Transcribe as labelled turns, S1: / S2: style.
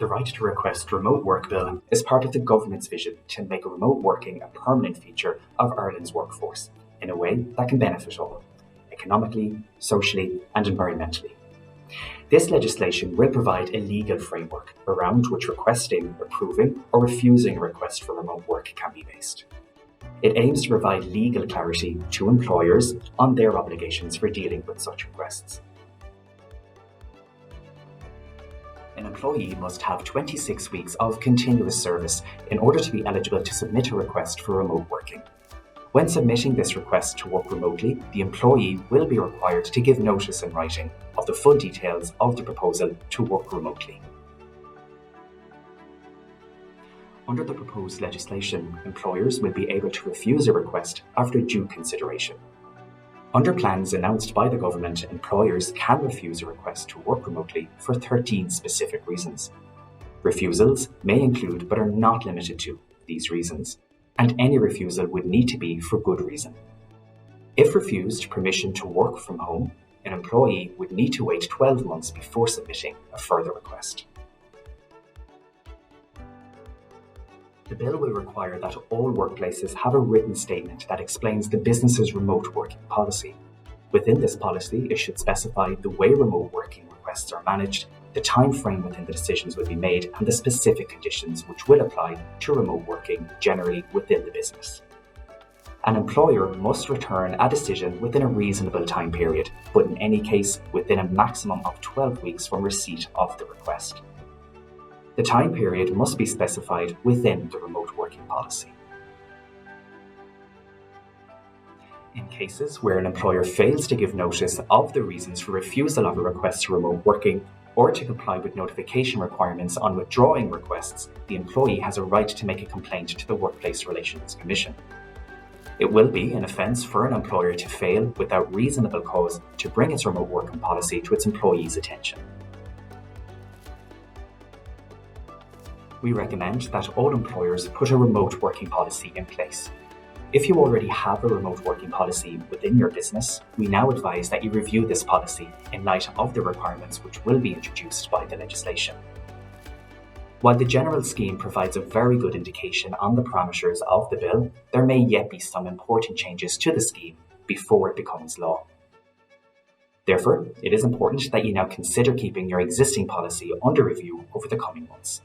S1: The Right to Request Remote Work Bill is part of the government's vision to make remote working a permanent feature of Ireland's workforce in a way that can benefit all, economically, socially and environmentally. This legislation will provide a legal framework around which requesting, approving or refusing a request for remote work can be based. It aims to provide legal clarity to employers on their obligations for dealing with such requests. An employee must have 26 weeks of continuous service in order to be eligible to submit a request for remote working. When submitting this request to work remotely, the employee will be required to give notice in writing of the full details of the proposal to work remotely. Under the proposed legislation, employers will be able to refuse a request after due consideration. Under plans announced by the government, employers can refuse a request to work remotely for 13 specific reasons. Refusals may include, but are not limited to, these reasons, and any refusal would need to be for good reason. If refused permission to work from home, an employee would need to wait 12 months before submitting a further request. The bill will require that all workplaces have a written statement that explains the business's remote working policy. Within this policy, it should specify the way remote working requests are managed, the time frame within the decisions will be made, and the specific conditions which will apply to remote working generally within the business. An employer must return a decision within a reasonable time period, but in any case within a maximum of 12 weeks from receipt of the request. The time period must be specified within the remote working policy. In cases where an employer fails to give notice of the reasons for refusal of a request to remote working or to comply with notification requirements on withdrawing requests, the employee has a right to make a complaint to the Workplace Relations Commission. It will be an offence for an employer to fail without reasonable cause to bring its remote working policy to its employees' attention. We recommend that all employers put a remote working policy in place. If you already have a remote working policy within your business, we now advise that you review this policy in light of the requirements which will be introduced by the legislation. While the general scheme provides a very good indication on the parameters of the bill, there may yet be some important changes to the scheme before it becomes law. Therefore, it is important that you now consider keeping your existing policy under review over the coming months.